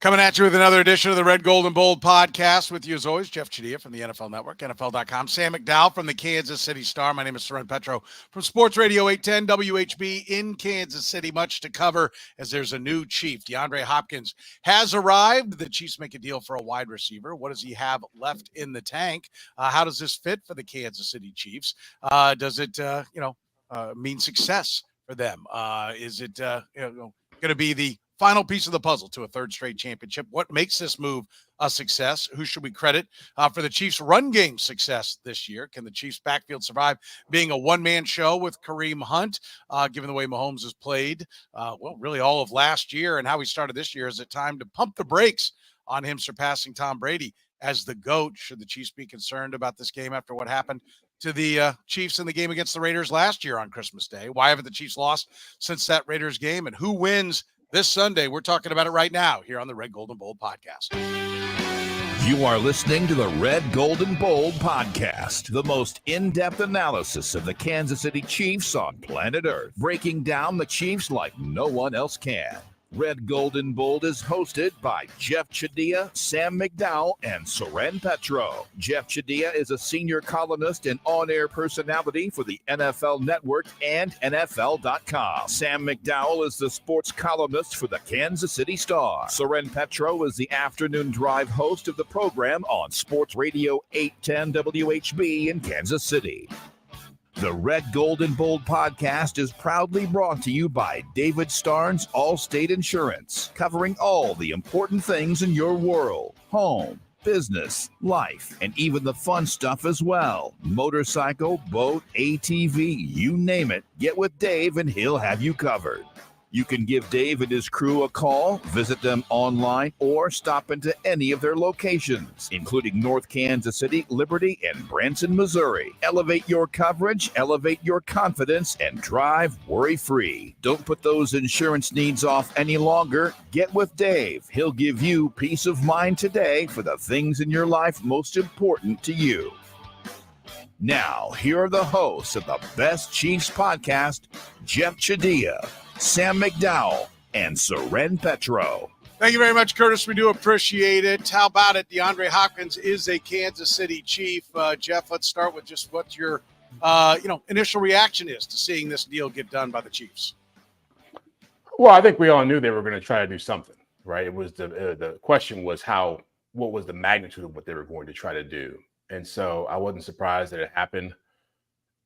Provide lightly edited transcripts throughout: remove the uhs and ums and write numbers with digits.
Coming at you with another edition of the Red, Gold, and Bold podcast. With you as always, Jeffri Chadiha from the NFL Network, NFL.com. Sam McDowell from the Kansas City Star. My name is Soren Petro from Sports Radio 810 WHB in Kansas City. Much to cover as there's a new Chief. DeAndre Hopkins has arrived. The Chiefs make a deal for a wide receiver. What does he have left in the tank? How does this fit for the Kansas City Chiefs? Does it, mean success for them? Is it, going to be the final piece of the puzzle to a third straight championship? What makes this move a success? Who should we credit for the Chiefs' run game success this year? Can the Chiefs' backfield survive being a one-man show with Kareem Hunt, given the way Mahomes has played, really all of last year and how he started this year? Is it time to pump the brakes on him surpassing Tom Brady as the GOAT? Should the Chiefs be concerned about this game after what happened to the Chiefs in the game against the Raiders last year on Christmas Day? Why haven't the Chiefs lost since that Raiders game? And who wins this Sunday? We're talking about it right now here on the Red, Gold, and Bold podcast. You are listening to the Red, Gold, and Bold podcast, the most in-depth analysis of the Kansas City Chiefs on planet Earth, breaking down the Chiefs like no one else can. Red, Gold, and Bold is hosted by Jeffri Chadiha, Sam McDowell, and Soren Petro. Jeffri Chadiha is a senior columnist and on-air personality for the NFL Network and NFL.com. Sam McDowell is the sports columnist for the Kansas City Star. Soren Petro is the afternoon drive host of the program on Sports Radio 810 WHB in Kansas City. The Red, Gold, and Bold podcast is proudly brought to you by David Starnes Allstate Insurance, covering all the important things in your world: home, business, life, and even the fun stuff as well. Motorcycle, boat, ATV, you name it. Get with Dave and he'll have you covered. You can give Dave and his crew a call, visit them online, or stop into any of their locations, including North Kansas City, Liberty, and Branson, Missouri. Elevate your coverage, elevate your confidence, and drive worry-free. Don't put those insurance needs off any longer. Get with Dave. He'll give you peace of mind today for the things in your life most important to you. Now, here are the hosts of the Best Chiefs podcast, Jeffri Chadiha, Sam McDowell, and Soren Petro. Thank you very much, Curtis. We do appreciate it. How about it? DeAndre Hopkins is a Kansas City Chief. Jeff, let's start with just what your initial reaction is to seeing this deal get done by the Chiefs. Well, I think we all knew they were going to try to do something, right? It was the question was what was the magnitude of what they were going to try to do? And so I wasn't surprised that it happened.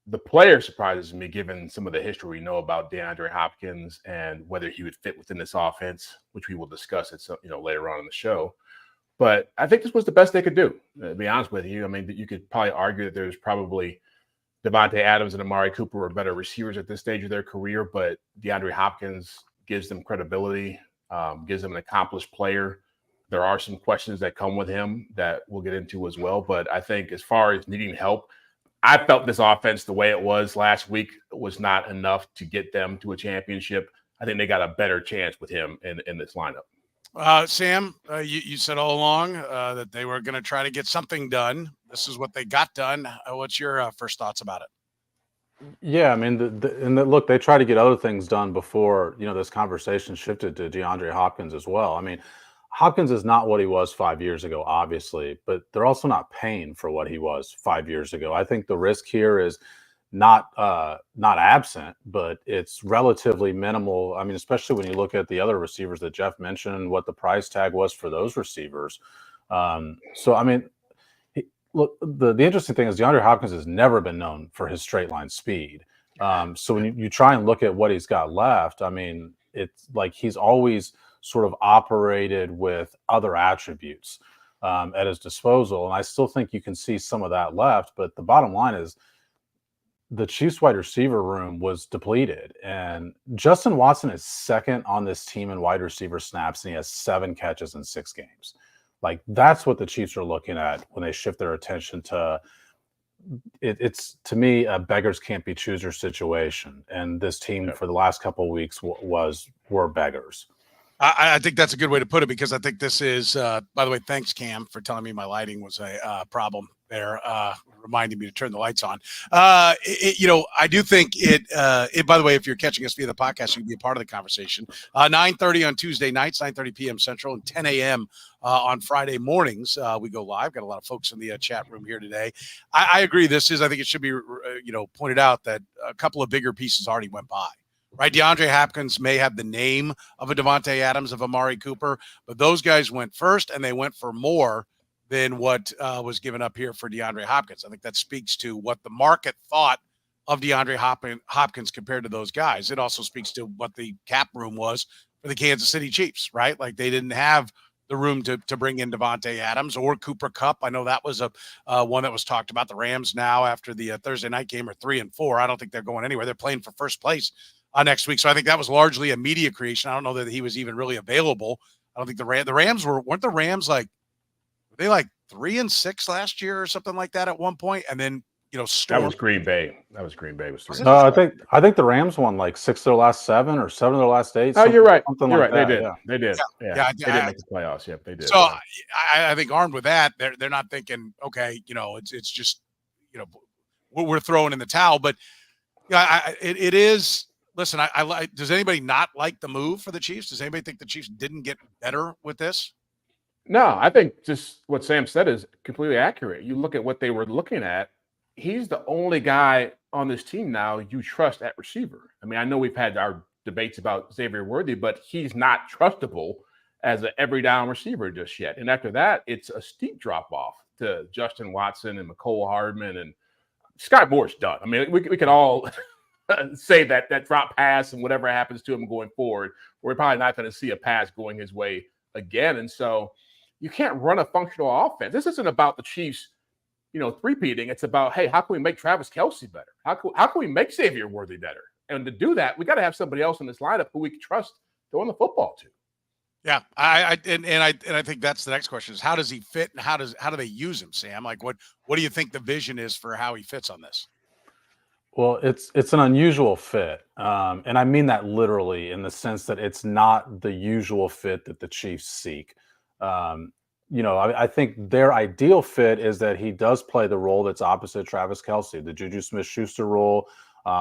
The player surprises me, given some of the history we know about DeAndre Hopkins and whether he would fit within this offense, which we will discuss later on in the show. But I think this was the best they could do, to be honest with you. I mean, you could probably argue that there's probably Devontae Adams and Amari Cooper are better receivers at this stage of their career, but DeAndre Hopkins gives them credibility, gives them an accomplished player. There are some questions that come with him that we'll get into as well. But I think as far as needing help, I felt this offense, the way it was last week, was not enough to get them to a championship. I think they got a better chance with him in this lineup. Sam, you said all along that they were going to try to get something done. This is what they got done. What's your first thoughts about it? Yeah, I mean, look, they tried to get other things done before, this conversation shifted to DeAndre Hopkins as well. I mean, Hopkins is not what he was 5 years ago, obviously, but they're also not paying for what he was 5 years ago. I think the risk here is not absent, but it's relatively minimal. I mean, especially when you look at the other receivers that Jeff mentioned, what the price tag was for those receivers. So, I mean, look, the interesting thing is DeAndre Hopkins has never been known for his straight line speed. So when you try and look at what he's got left, I mean, it's like he's always sort of operated with other attributes at his disposal. And I still think you can see some of that left. But the bottom line is the Chiefs wide receiver room was depleted. And Justin Watson is second on this team in wide receiver snaps, and he has 7 catches in 6 games. Like, that's what the Chiefs are looking at when they shift their attention to it's to me a beggars can't be choosers situation. And this team for the last couple of weeks were beggars. I think that's a good way to put it, because I think this is, by the way, thanks, Cam, for telling me my lighting was a problem there, reminding me to turn the lights on. I do think it, by the way, if you're catching us via the podcast, you can be a part of the conversation. 9:30 on Tuesday nights, 9:30 p.m. Central, and 10 a.m. On Friday mornings. We go live. Got a lot of folks in the chat room here today. I agree. I think it should be, pointed out that a couple of bigger pieces already went by. Right, DeAndre Hopkins may have the name of a Devontae Adams, of Amari Cooper, but those guys went first, and they went for more than what was given up here for DeAndre Hopkins. I think that speaks to what the market thought of DeAndre Hopkins compared to those guys. It also speaks to what the cap room was for the Kansas City Chiefs, right? Like they didn't have the room to bring in Devontae Adams or Cooper Kupp. I know that was a one that was talked about. The Rams now after the Thursday night game are 3-4. I don't think they're going anywhere. They're playing for first place next week. So I think that was largely a media creation. I don't know that he was even really available. I don't think the Rams weren't the Rams like, were they like 3-6 last year or something like that at one point? And then, that was Green Bay. Was 3. No, I think the Rams won like 6 of their last 7 or 7 of their last 8. Oh, you're right. You're right. They did. Yeah. They did. Yeah. They didn't make the playoffs. Yep, they did. So I think armed with that, they're not thinking, okay, it's just, we're throwing in the towel. But it is. Listen, I does anybody not like the move for the Chiefs? Does anybody think the Chiefs didn't get better with this? No, I think just what Sam said is completely accurate. You look at what they were looking at. He's the only guy on this team now you trust at receiver. I mean, I know we've had our debates about Xavier Worthy, but he's not trustable as an every down receiver just yet. And after that, it's a steep drop off to Justin Watson and McCole Hardman, and Scott Moore's done. I mean, we could all say that drop pass and whatever happens to him going forward, we're probably not going to see a pass going his way again. And so you can't run a functional offense. This isn't about the Chiefs, three-peating. It's about, hey, how can we make Travis Kelce better? How can we make Xavier Worthy better? And to do that, we got to have somebody else in this lineup who we can trust throwing the football to. Yeah, I think that's the next question is how does he fit and how do they use him, Sam? Like what do you think the vision is for how he fits on this? Well, it's an unusual fit, and I mean that literally in the sense that it's not the usual fit that the Chiefs seek. I think their ideal fit is that he does play the role that's opposite Travis Kelce, the Juju Smith-Schuster role,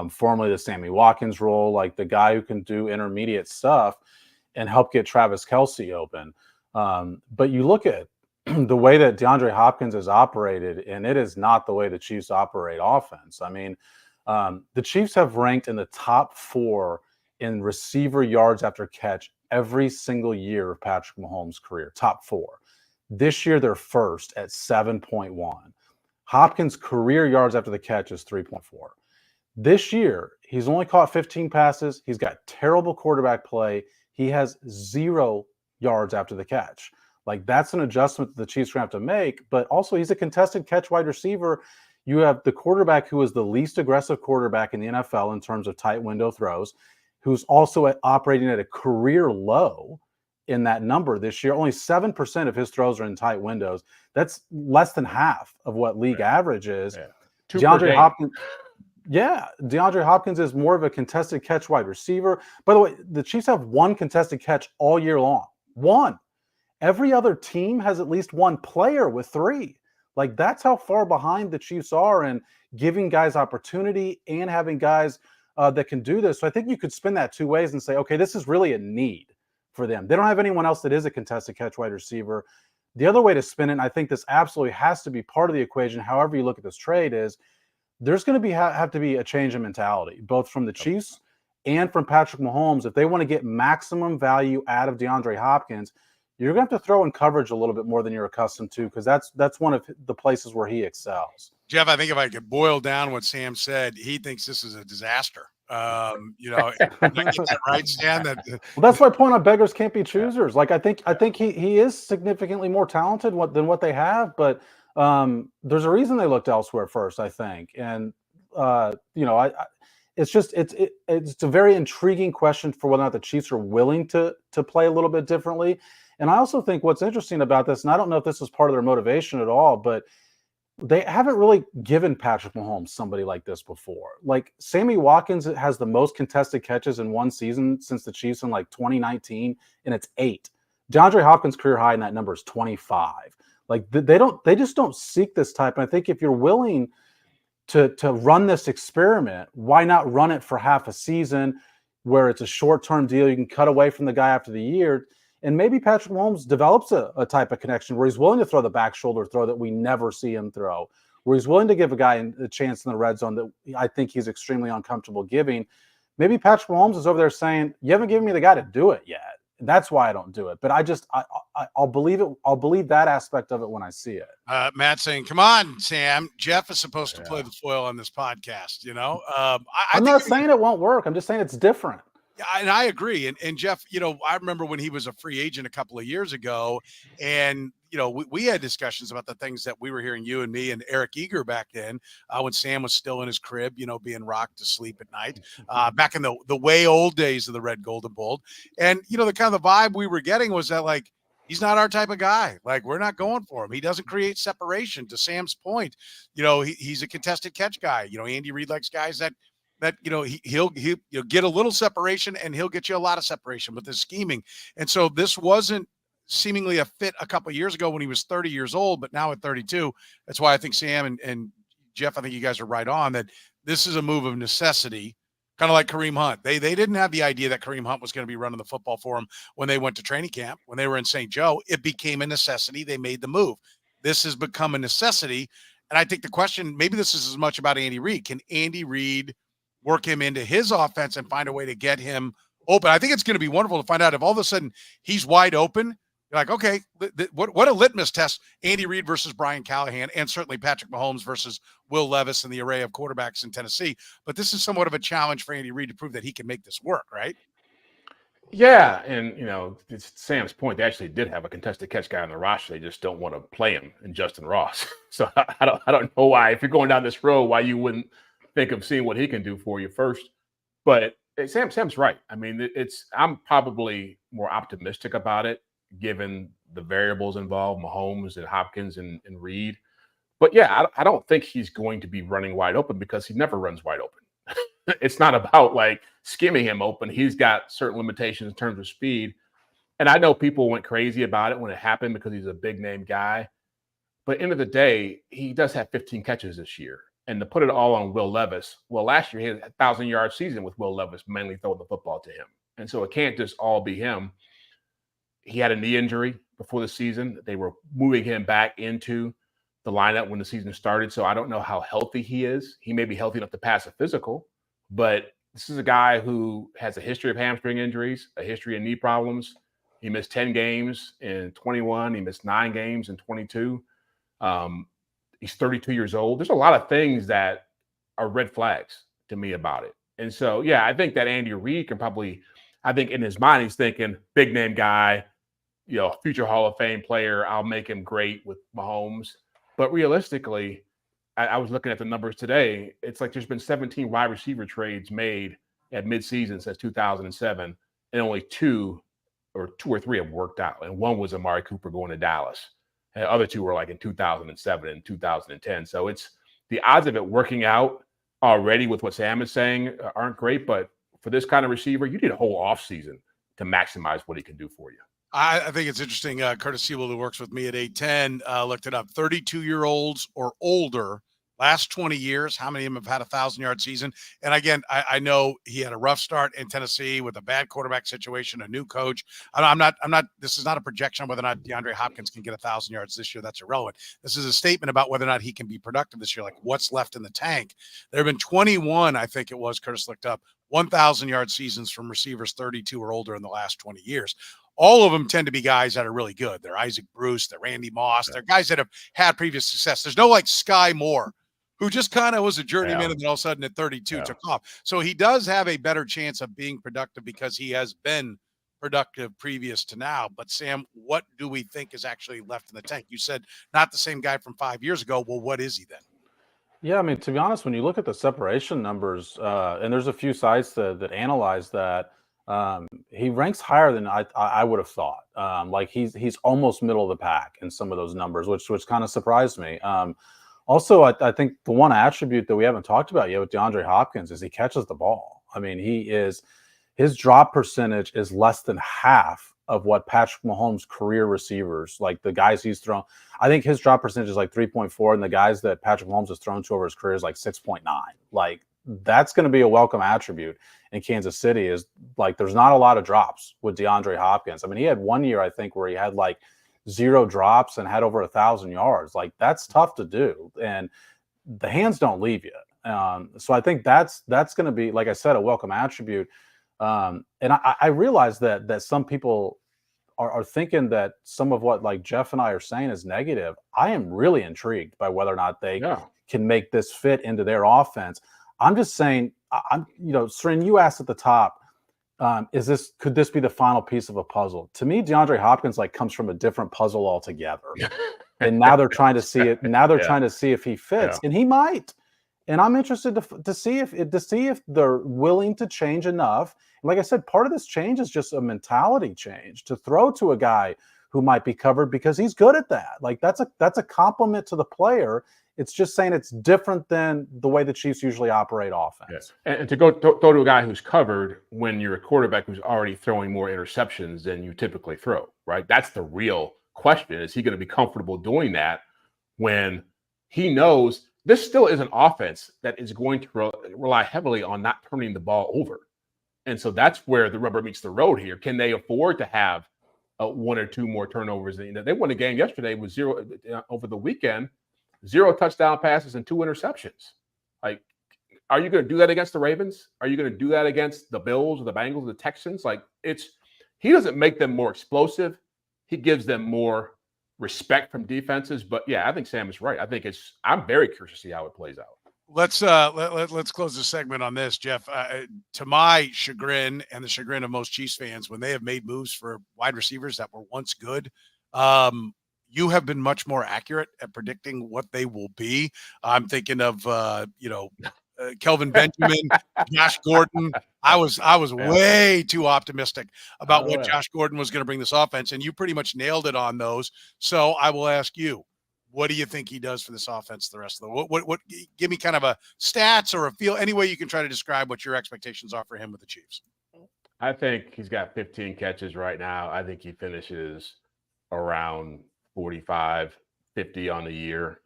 formerly the Sammy Watkins role, like the guy who can do intermediate stuff and help get Travis Kelce open. But you look at the way that DeAndre Hopkins is operated, and it is not the way the Chiefs operate offense. I mean, the Chiefs have ranked in the top 4 in receiver yards after catch every single year of Patrick Mahomes' career, top 4. This year, they're first at 7.1. Hopkins' career yards after the catch is 3.4. This year, he's only caught 15 passes. He's got terrible quarterback play. He has 0 yards after the catch. Like, that's an adjustment that the Chiefs are going to have to make. But also, he's a contested catch wide receiver. You have the quarterback who is the least aggressive quarterback in the NFL in terms of tight window throws, who's also operating at a career low in that number this year. Only 7% of his throws are in tight windows. That's less than half of what league average is. Yeah. DeAndre Hopkins is more of a contested catch wide receiver. By the way, the Chiefs have 1 contested catch all year long. 1. Every other team has at least 1 player with 3. Like, that's how far behind the Chiefs are in giving guys opportunity and having guys that can do this. So I think you could spin that 2 ways and say, okay, this is really a need for them. They don't have anyone else that is a contested catch wide receiver. The other way to spin it, and I think this absolutely has to be part of the equation, however you look at this trade, is there's going to have to be a change in mentality, both from the Chiefs and from Patrick Mahomes. If they want to get maximum value out of DeAndre Hopkins, you're going to have to throw in coverage a little bit more than you're accustomed to, because that's one of the places where he excels. Jeff, I think if I could boil down what Sam said, he thinks this is a disaster. Did I get that right, Sam? Well, that's my point on beggars can't be choosers. Like, I think he is significantly more talented than what they have, but there's a reason they looked elsewhere first, I think. And it's a very intriguing question for whether or not the Chiefs are willing to play a little bit differently. And I also think what's interesting about this, and I don't know if this is part of their motivation at all, but they haven't really given Patrick Mahomes somebody like this before. Like, Sammy Watkins has the most contested catches in one season since the Chiefs in like 2019, and it's 8. DeAndre Hopkins' career high in that number is 25. Like they just don't seek this type. And I think if you're willing to run this experiment, why not run it for half a season where it's a short-term deal? You can cut away from the guy after the year. And maybe Patrick Mahomes develops a type of connection where he's willing to throw the back shoulder throw that we never see him throw, where he's willing to give a guy a chance in the red zone that I think he's extremely uncomfortable giving. Maybe Patrick Mahomes is over there saying, you haven't given me the guy to do it yet. That's why I don't do it. But I'll believe it. I'll believe that aspect of it when I see it. Matt saying, come on, Sam. Jeff is supposed to play the foil on this podcast, you know? I'm not saying it won't work. I'm just saying it's different. Yeah, and I agree. And Jeff, you know, I remember when he was a free agent a couple of years ago, and, you know, we had discussions about the things that we were hearing, you and me and Eric Eager back then, when Sam was still in his crib, you know, being rocked to sleep at night, back in the way old days of the Red, Gold, and Bold. And, you know, the kind of the vibe we were getting was that, like, he's not our type of guy. Like, we're not going for him. He doesn't create separation. To Sam's point, you know, he's a contested catch guy. You know, Andy Reid likes guys that you know, he'll get a little separation and he'll get you a lot of separation with his scheming. And so this wasn't seemingly a fit a couple of years ago when he was 30 years old, but now at 32, that's why I think Sam and Jeff, I think you guys are right on that this is a move of necessity, kind of like Kareem Hunt. They didn't have the idea that Kareem Hunt was going to be running the football for him when they went to training camp, when they were in St. Joe. It became a necessity. They made the move. This has become a necessity. And I think the question, maybe this is as much about Andy Reid. Can Andy Reid work him into his offense and find a way to get him open? I think it's going to be wonderful to find out if all of a sudden he's wide open. You're like, okay, what a litmus test, Andy Reid versus Brian Callahan, and certainly Patrick Mahomes versus Will Levis and the array of quarterbacks in Tennessee. But this is somewhat of a challenge for Andy Reid to prove that he can make this work, right? Yeah, and, you know, it's Sam's point. They actually did have a contested catch guy on the roster. They just don't want to play him in Justin Ross. So I don't know why, if you're going down this road, why you wouldn't think of seeing what he can do for you first. But Sam's right. I mean, I'm probably more optimistic about it given the variables involved, Mahomes and Hopkins and Reed. But yeah, I don't think he's going to be running wide open because he never runs wide open. It's not about like skimming him open. He's got certain limitations in terms of speed. And I know people went crazy about it when it happened because he's a big name guy. But end of the day, he does have 15 catches this year. And to put it all on Will Levis, well, last year he had a 1,000-yard season with Will Levis mainly throwing the football to him. And so it can't just all be him. He had a knee injury before the season. They were moving him back into the lineup when the season started. So I don't know how healthy he is. He may be healthy enough to pass a physical, but this is a guy who has a history of hamstring injuries, a history of knee problems. He missed 10 games in 21. He missed 9 games in 22. He's 32 years old. There's a lot of things that are red flags to me about it. And so, yeah, I think that Andy Reid can probably, I think in his mind, he's thinking big name guy, you know, future Hall of Fame player. I'll make him great with Mahomes. But realistically, I was looking at the numbers today. It's like there's been 17 wide receiver trades made at midseason since 2007, and only two or three have worked out. And one was Amari Cooper going to Dallas. And the other two were like in 2007 and 2010. So it's the odds of it working out already with what Sam is saying aren't great. But for this kind of receiver, you need a whole offseason to maximize what he can do for you. I think it's interesting. Curtis Siebel, who works with me at 810, looked it up. 32-year-olds or older, last 20 years, how many of them have had a 1,000-yard season? And again, I know he had a rough start in Tennessee with a bad quarterback situation, a new coach. I'm not. This is not a projection on whether or not DeAndre Hopkins can get 1,000 yards this year. That's irrelevant. This is a statement about whether or not he can be productive this year. Like what's left in the tank. There have been 21, I think it was. Curtis looked up 1,000-yard seasons from receivers 32 or older in the last 20 years. All of them tend to be guys that are really good. They're Isaac Bruce, they're Randy Moss, they're guys that have had previous success. There's no like Sky Moore, who just kind of was a journeyman and then all of a sudden at 32 took off. So he does have a better chance of being productive because he has been productive previous to now. But Sam, what do we think is actually left in the tank? You said not the same guy from 5 years ago. Well, what is he then? Yeah, I mean, to be honest, when you look at the separation numbers, and there's a few sites that analyze that, he ranks higher than I would have thought. Like he's almost middle of the pack in some of those numbers, which kind of surprised me. Also, I think the one attribute that we haven't talked about yet with DeAndre Hopkins is he catches the ball. I mean, his drop percentage is less than half of what Patrick Mahomes' career receivers, like the guys he's thrown. I think his drop percentage is like 3.4, and the guys that Patrick Mahomes has thrown to over his career is like 6.9. Like, that's going to be a welcome attribute in Kansas City, is like there's not a lot of drops with DeAndre Hopkins. I mean, he had 1 year, I think, where he had like 0 drops and had over 1,000 yards. Like, that's tough to do, and the hands don't leave you. So I think that's going to be, like I said, a welcome attribute. And I realize that some people are thinking that some of what like Jeff and I are saying is negative. I am really intrigued by whether or not they can make this fit into their offense. I'm just saying, Soren, you asked at the top, could this be the final piece of a puzzle? To me, DeAndre Hopkins like comes from a different puzzle altogether. And now they're trying to see it. Now they're trying to see if he fits, and he might. And I'm interested to see if they're willing to change enough. Like I said, part of this change is just a mentality change to throw to a guy who might be covered because he's good at that. Like, that's a compliment to the player. It's just saying it's different than the way the Chiefs usually operate offense. Yes. And to go throw to a guy who's covered when you're a quarterback who's already throwing more interceptions than you typically throw, right? That's the real question. Is he going to be comfortable doing that when he knows this still is an offense that is going to rely heavily on not turning the ball over? And so that's where the rubber meets the road here. Can they afford to have 1 or 2 more turnovers? They won a game yesterday with 0 over the weekend, 0 touchdown passes and 2 interceptions. Like, are you going to do that against the Ravens? Are you going to do that against the Bills or the Bengals or the Texans? Like, he doesn't make them more explosive. He gives them more respect from defenses. But yeah, I think Sam is right. I'm very curious to see how it plays out. Let's close the segment on this, Jeff. To my chagrin and the chagrin of most Chiefs fans, when they have made moves for wide receivers that were once good, you have been much more accurate at predicting what they will be. I'm thinking of Kelvin Benjamin, Josh Gordon. I was way too optimistic about what Josh Gordon was going to bring this offense, and you pretty much nailed it on those. So I will ask you, what do you think he does for this offense the rest of the what give me kind of a stats or a feel, any way you can try to describe what your expectations are for him with the Chiefs? I think he's got 15 catches right now. I think he finishes around 45, 50 on the year.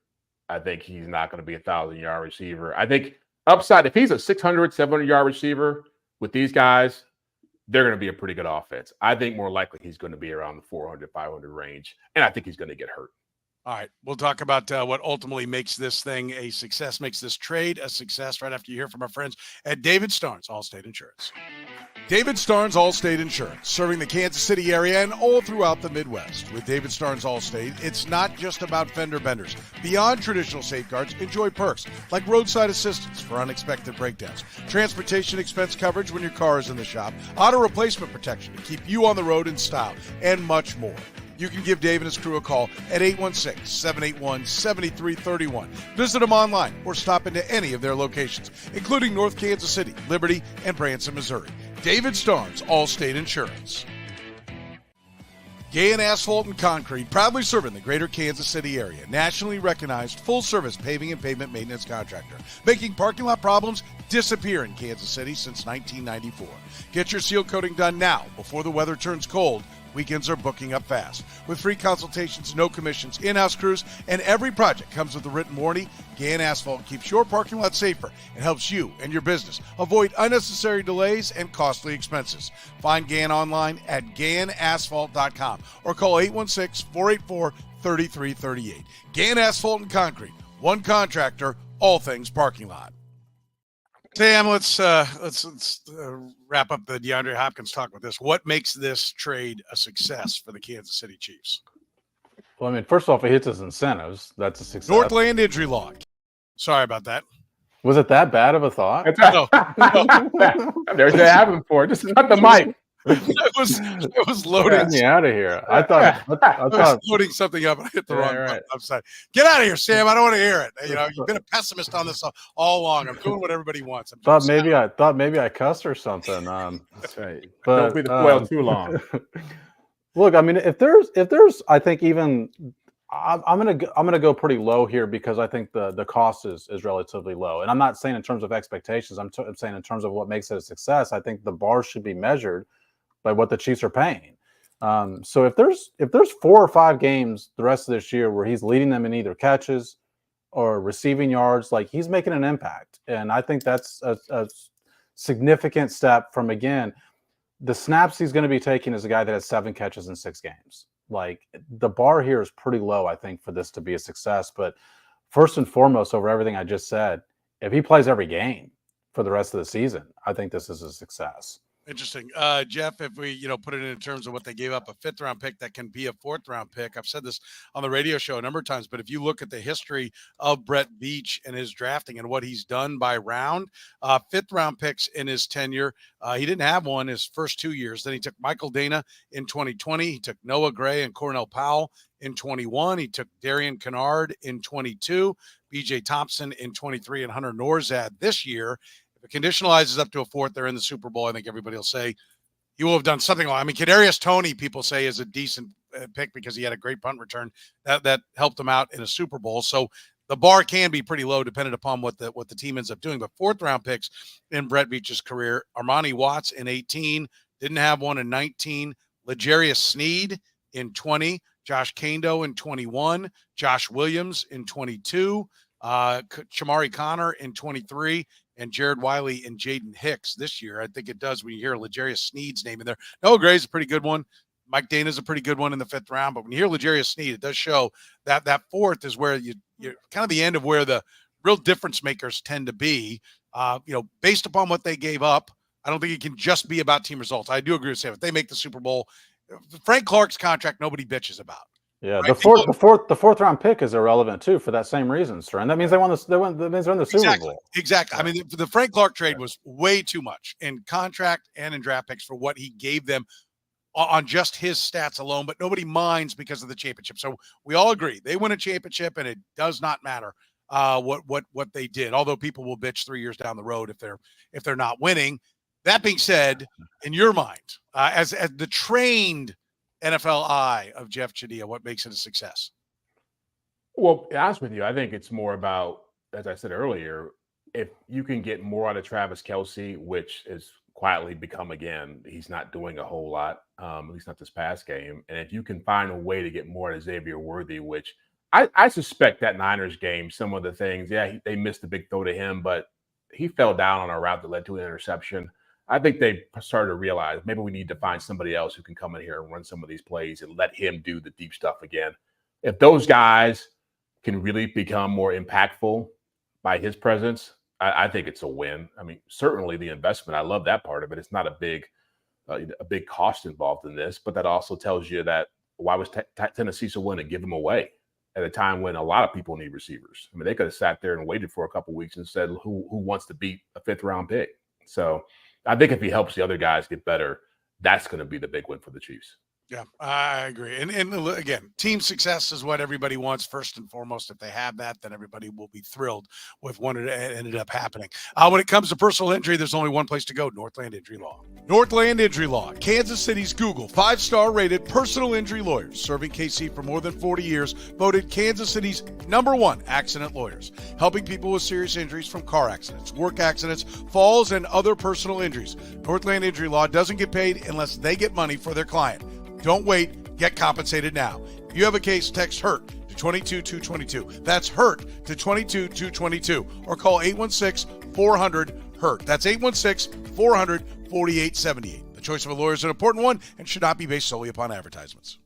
I think he's not going to be a 1,000-yard receiver. I think upside, if he's a 600, 700-yard receiver with these guys, they're going to be a pretty good offense. I think more likely he's going to be around the 400, 500 range, and I think he's going to get hurt. All right, we'll talk about what ultimately makes this thing a success, makes this trade a success, right after you hear from our friends at David Starnes, Allstate Insurance. David Starnes Allstate Insurance, serving the Kansas City area and all throughout the Midwest. With David Starnes Allstate, it's not just about fender benders. Beyond traditional safeguards, enjoy perks like roadside assistance for unexpected breakdowns, transportation expense coverage when your car is in the shop, auto replacement protection to keep you on the road in style, and much more. You can give Dave and his crew a call at 816-781-7331. Visit them online or stop into any of their locations, including North Kansas City, Liberty, and Branson, Missouri. David Starnes, Allstate Insurance. Gay and Asphalt and Concrete, proudly serving the greater Kansas City area. Nationally recognized full-service paving and pavement maintenance contractor, making parking lot problems disappear in Kansas City since 1994. Get your seal coating done now before the weather turns cold. Weekends are booking up fast. With free consultations, no commissions, in-house crews, and every project comes with a written warranty, Gann Asphalt keeps your parking lot safer and helps you and your business avoid unnecessary delays and costly expenses. Find Gann online at GannAsphalt.com or call 816-484-3338. Gann Asphalt and Concrete, one contractor, all things parking lot. Sam, let's wrap up the DeAndre Hopkins talk with this. What makes this trade a success for the Kansas City Chiefs? Well, I mean, first off, it hits his incentives. That's a success. Northland injury log. Sorry about that. Was it that bad of a thought? No. There's the happen for it. Just cut the mic. It was loading. Get me out of here. I thought I was loading something up and I hit the wrong button. I'm sorry. Get out of here, Sam. I don't want to hear it. You've been a pessimist on this all along. I'm doing what everybody wants. I thought maybe I cussed or something. That's right. But, don't be the quail too long. Look, I mean, if there's, I think even I'm gonna go pretty low here because I think the cost is relatively low, and I'm not saying in terms of expectations. I'm saying in terms of what makes it a success. I think the bar should be measured by what the Chiefs are paying. So if there's 4 or 5 games the rest of this year where he's leading them in either catches or receiving yards, like he's making an impact. And I think that's a significant step from, again, the snaps he's going to be taking is a guy that has 7 catches in 6 games. Like the bar here is pretty low, I think, for this to be a success. But first and foremost, over everything I just said, if he plays every game for the rest of the season, I think this is a success. Interesting. Jeff, if we, put it in terms of what they gave up, a 5th-round pick that can be a 4th-round pick. I've said this on the radio show a number of times, but if you look at the history of Brett Veach and his drafting and what he's done by round, 5th-round picks in his tenure, he didn't have one his first 2 years. Then he took Michael Dana in 2020. He took Noah Gray and Cornell Powell in 21. He took Darian Kennard in 22, B.J. Thompson in 23, and Hunter Norzad this year. If it conditionalizes up to a 4th, they're in the Super Bowl. I think everybody will say he will have done something like. I mean, Kadarius Toney, people say, is a decent pick because he had a great punt return that helped him out in a Super Bowl. So the bar can be pretty low depending upon what the team ends up doing. But 4th-round picks in Brett Veach's career: Armani Watts in 18, didn't have one in 19, L'Jarius Sneed in 20, Josh Kando in 21, Josh Williams in 22, Shamari Connor in 23, and Jared Wiley and Jaden Hicks this year. I think it does when you hear L'Jarius Sneed's name in there. Noah Gray's a pretty good one. Mike Dana's a pretty good one in the 5th round. But when you hear L'Jarius Sneed, it does show that 4th is where you're kind of the end of where the real difference makers tend to be. Based upon what they gave up, I don't think it can just be about team results. I do agree with Sam. If they make the Super Bowl, Frank Clark's contract, nobody bitches about. Yeah, right? the 4th-round pick is irrelevant too for that same reason, sir. And that means that means they're in the Super Bowl. Exactly. I mean, the Frank Clark trade was way too much in contract and in draft picks for what he gave them on just his stats alone. But nobody minds because of the championship. So we all agree they win a championship, and it does not matter what they did. Although people will bitch 3 years down the road if they're not winning. That being said, in your mind, as the trained NFL eye of Jeffri Chadiha, what makes it a success? Well, to be honest with you, I think it's more about, as I said earlier, if you can get more out of Travis Kelce, which has quietly become, again, he's not doing a whole lot, at least not this past game. And if you can find a way to get more out of Xavier Worthy, which I suspect that Niners game, some of the things, they missed a big throw to him, but he fell down on a route that led to an interception. I think they started to realize maybe we need to find somebody else who can come in here and run some of these plays and let him do the deep stuff again. If those guys can really become more impactful by his presence, I think it's a win. I mean, certainly the investment, I love that part of it. It's not a big cost involved in this, but that also tells you that why was Tennessee so willing to give him away at a time when a lot of people need receivers? I mean, they could have sat there and waited for a couple of weeks and said, who wants to beat a 5th-round pick? So I think if he helps the other guys get better, that's going to be the big win for the Chiefs. Yeah, I agree. And again, team success is what everybody wants first and foremost. If they have that, then everybody will be thrilled with what ended up happening. When it comes to personal injury, there's only one place to go: Northland Injury Law. Northland Injury Law, Kansas City's Google 5-star rated personal injury lawyers, serving KC for more than 40 years, voted Kansas City's #1 accident lawyers, helping people with serious injuries from car accidents, work accidents, falls, and other personal injuries. Northland Injury Law doesn't get paid unless they get money for their client. Don't wait. Get compensated now. If you have a case, text HURT to 22222. That's HURT to 22222. Or call 816-400-HURT. That's 816-400-4878. The choice of a lawyer is an important one and should not be based solely upon advertisements.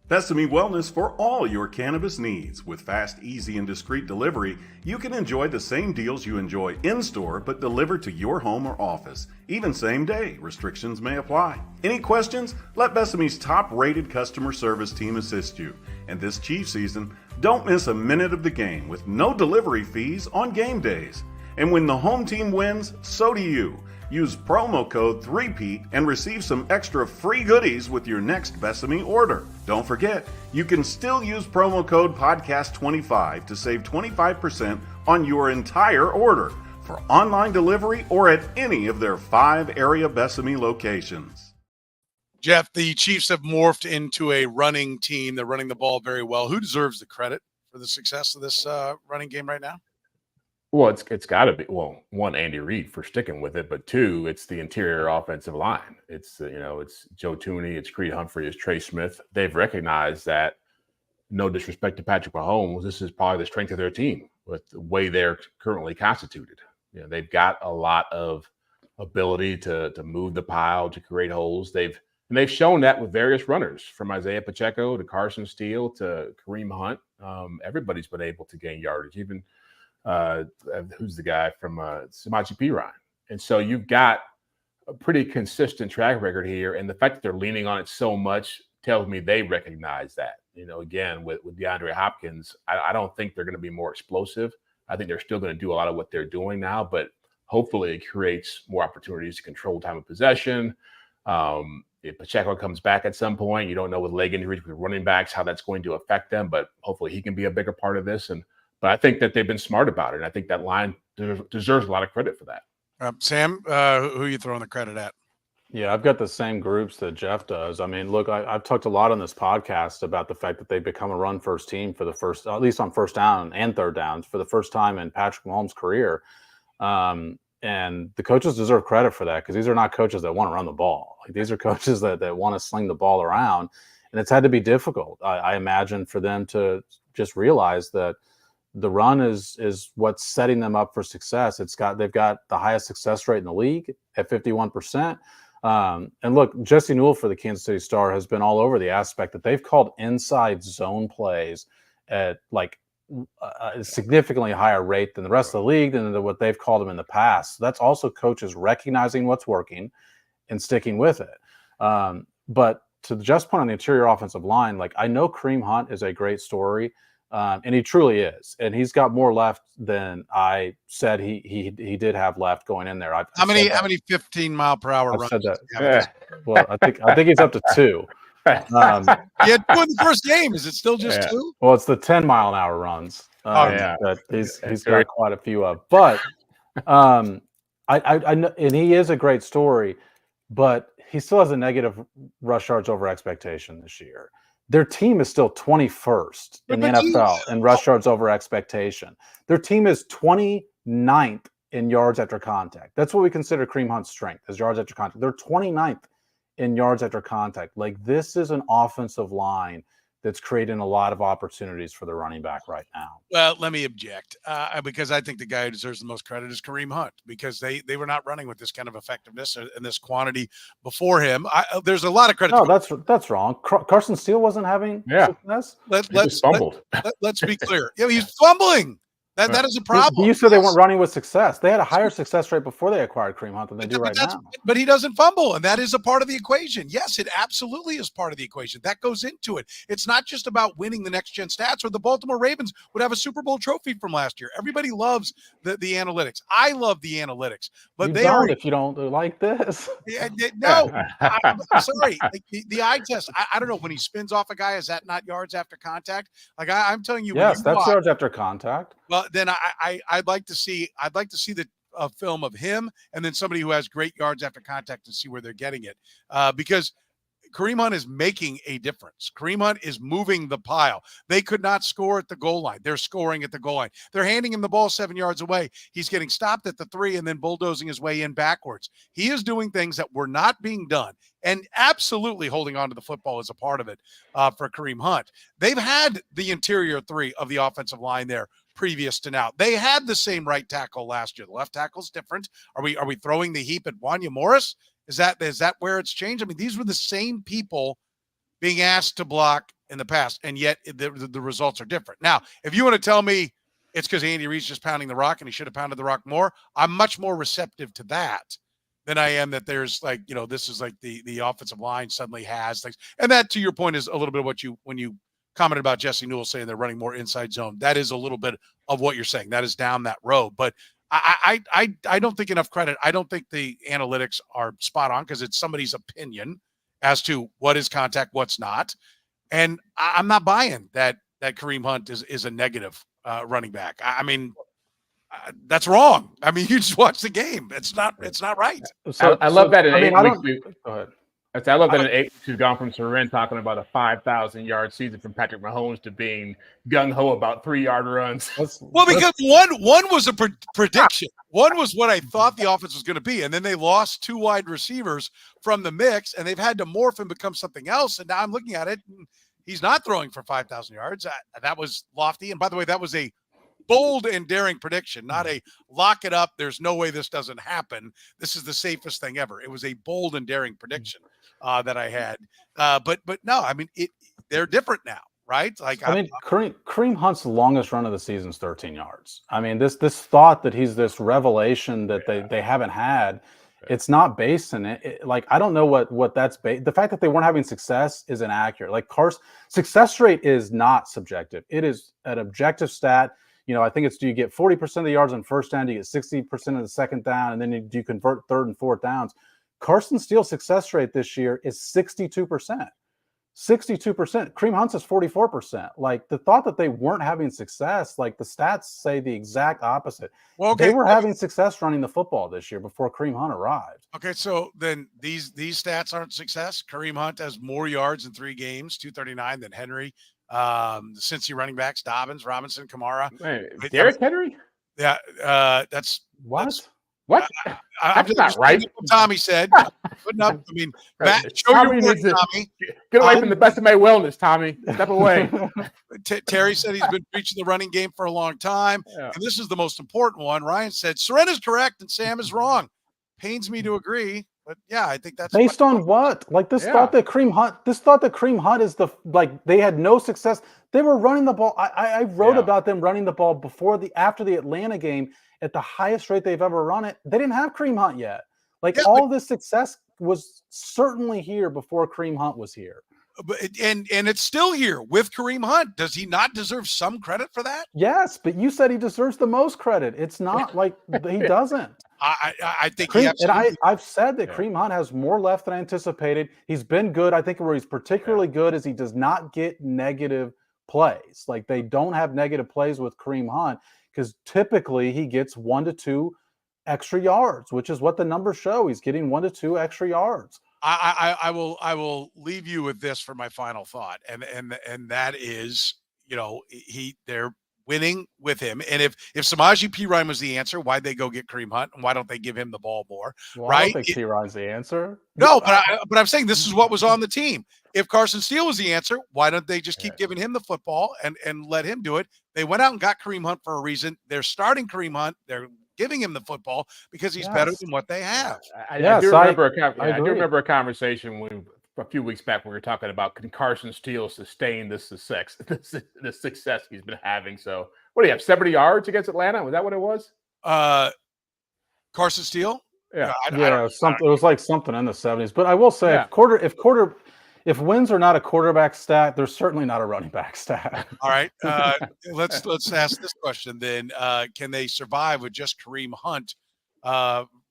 Besame Wellness for all your cannabis needs. With fast, easy, and discreet delivery, you can enjoy the same deals you enjoy in-store but delivered to your home or office. Even same day. Restrictions may apply. Any questions? Let Besame's top-rated customer service team assist you. And this Chief season, don't miss a minute of the game with no delivery fees on game days. And when the home team wins, so do you. Use promo code 3PEAT and receive some extra free goodies with your next Besame order. Don't forget, you can still use promo code podcast25 to save 25% on your entire order for online delivery or at any of their 5 area Besame locations. Jeff, the Chiefs have morphed into a running team. They're running the ball very well. Who deserves the credit for the success of this running game right now? Well, it's got to be, well, one, Andy Reid for sticking with it, but two, it's the interior offensive line. It's it's Joe Tooney, it's Creed Humphrey, it's Trey Smith. They've recognized that. No disrespect to Patrick Mahomes, this is probably the strength of their team with the way they're currently constituted. They've got a lot of ability to move the pile, to create holes. They've shown that with various runners, from Isaiah Pacheco to Carson Steele to Kareem Hunt. Everybody's been able to gain yardage, even who's the guy from Samaje Perine. And so you've got a pretty consistent track record here. And the fact that they're leaning on it so much tells me they recognize that. Again, with DeAndre Hopkins, I don't think they're going to be more explosive. I think they're still going to do a lot of what they're doing now, but hopefully it creates more opportunities to control time of possession. If Pacheco comes back at some point, you don't know with leg injuries, with running backs, how that's going to affect them, but hopefully he can be a bigger part of this. But I think that they've been smart about it. And I think that line deserves a lot of credit for that. Sam, who are you throwing the credit at? Yeah, I've got the same groups that Jeff does. I mean, look, I've talked a lot on this podcast about the fact that they've become a run-first team for the first, at least on first down and third downs, for the first time in Patrick Mahomes' career. And the coaches deserve credit for that, because these are not coaches that want to run the ball. Like, these are coaches that want to sling the ball around, and it's had to be difficult, I imagine, for them to just realize that the run is what's setting them up for success. They've got the highest success rate in the league at 51%. And look, Jesse Newell for the Kansas City Star has been all over the aspect that they've called inside zone plays at like a significantly higher rate than the rest of the league, than what they've called them in the past. So that's also coaches recognizing what's working and sticking with it. But to just point on the interior offensive line, like, I know Kareem Hunt is a great story. And he truly is, and he's got more left than I said he did have left going in there. How many 15-mile-per-hour runs? Said that. Yeah. Well, I think he's up to 2. He had 2 in the first game. Is it still just 2? Well, it's the 10-mile-an-hour runs. That he's got quite a few of. But I know, and he is a great story, but he still has a negative rush yards over expectation this year. Their team is still 21st in the NFL in rush yards over expectation. Their team is 29th in yards after contact. That's what we consider Kareem Hunt's strength, is yards after contact. They're 29th in yards after contact. Like, this is an offensive line that's creating a lot of opportunities for the running back right now. Well, let me object, because I think the guy who deserves the most credit is Kareem Hunt, because they were not running with this kind of effectiveness and this quantity before him. There's a lot of credit. No, that's wrong. Carson Steele wasn't having success. Let's be clear. Yeah, he's fumbling. That is a problem. You said they weren't running with success. They had a higher success rate before they acquired Kareem Hunt than they do right now. But he doesn't fumble, and that is a part of the equation. Yes, it absolutely is part of the equation. That goes into it. It's not just about winning the next-gen stats, or the Baltimore Ravens would have a Super Bowl trophy from last year. Everybody loves the analytics. I love the analytics. But if you don't like this. Yeah, no, I'm sorry. Like, the eye test, I don't know. When he spins off a guy, is that not yards after contact? Like, I'm telling you. Yes, that's yards after contact. Well, then I'd like to see the film of him, and then somebody who has great yards after contact, and see where they're getting it. Because Kareem Hunt is making a difference. Kareem Hunt is moving the pile. They could not score at the goal line. They're scoring at the goal line. They're handing him the ball 7 yards away. He's getting stopped at the 3 and then bulldozing his way in backwards. He is doing things that were not being done, and absolutely holding on to the football is a part of it for Kareem Hunt. They've had the interior 3 of the offensive line there previous to now. They had the same right tackle last year. The left tackle's different. Are we throwing the heap at Wanya Morris? Is that where it's changed? I mean, these were the same people being asked to block in the past, and yet the results are different. Now, if you want to tell me it's because Andy Reid's just pounding the rock and he should have pounded the rock more, I'm much more receptive to that than I am that there's this is like the offensive line suddenly has things. And that, to your point, is a little bit of when you commented about Jesse Newell saying they're running more inside zone. That is a little bit of what you're saying. That is down that road. But I don't think enough credit. I don't think the analytics are spot on, because it's somebody's opinion as to what is contact, what's not. And I'm not buying that Kareem Hunt is a negative running back. I mean, that's wrong. I mean, you just watch the game. It's not right. So I love that. Go ahead. I love that in 8 weeks we've gone from Soren talking about a 5,000-yard season from Patrick Mahomes to being gung-ho about 3-yard runs. Well, because one was a prediction. One was what I thought the offense was going to be, and then they lost 2 wide receivers from the mix, and they've had to morph and become something else. And now I'm looking at it, and he's not throwing for 5,000 yards. That was lofty. And by the way, that was a bold and daring prediction, not a lock it up. There's no way this doesn't happen. This is the safest thing ever. It was a bold and daring prediction that I had. But no, I mean, they're different now, right? Like, Kareem Hunt's longest run of the season is 13 yards. I mean, this thought that he's this revelation that they haven't had, it's not based in it. Like, I don't know what that's based. The fact that they weren't having success is inaccurate. Like, success rate is not subjective. It is an objective stat. You know, I think do you get 40% of the yards on first down, do you get 60% of the second down, and then do you convert third and fourth downs? Carson Steele's success rate this year is 62%. 62%. Kareem Hunt's is 44%. Like, the thought that they weren't having success, like, the stats say the exact opposite. Well, okay. They were having success running the football this year before Kareem Hunt arrived. Okay, so then these stats aren't success. Kareem Hunt has more yards in 3 games, 239, than Henry. The Cincy running backs, Dobbins, Robinson, Kamara. Wait, Derrick Henry? Yeah, that's what? That's, what? I'm just not right. What Tommy said. Putting up. I mean, show Tommy your work, Tommy. Get away from the best of my wellness, Tommy. Step away. Terry said he's been preaching the running game for a long time, and this is the most important one. Ryan said Soren is correct and Sam is wrong. Pains me to agree. But yeah, I think that's based on what? Like thought that Kareem Hunt is they had no success. They were running the ball. I wrote about them running the ball after the Atlanta game at the highest rate they've ever run it. They didn't have Kareem Hunt yet. All this success was certainly here before Kareem Hunt was here. And it's still here with Kareem Hunt. Does he not deserve some credit for that? Yes, but you said he deserves the most credit. It's not like he doesn't. I think I've said that Kareem Hunt has more left than I anticipated. He's been good. I think where he's particularly good is he does not get negative plays. Like, they don't have negative plays with Kareem Hunt because typically he gets 1 to 2 extra yards, which is what the numbers show. He's getting 1 to 2 extra yards. I will leave you with this for my final thought, and that is, you know, they're winning with him. And if Samaje Perine was the answer, why'd they go get Kareem Hunt, and why don't they give him the ball more? Well, right? I don't think Perine's the answer. No, but I'm saying this is what was on the team. If Carson Steele was the answer, why don't they just keep giving him the football and let him do it? They went out and got Kareem Hunt for a reason. They're starting Kareem Hunt. They're giving him the football because he's better than what they have. I do remember a conversation a few weeks back when we were talking about, can Carson Steele sustain this success he's been having? So what do you have, 70 yards against Atlanta? Was that what it was? Carson Steele? Yeah. It was like something in the 70s. But I will say, if wins are not a quarterback stat, they're certainly not a running back stat. All right. Let's ask this question then. Can they survive with just Kareem Hunt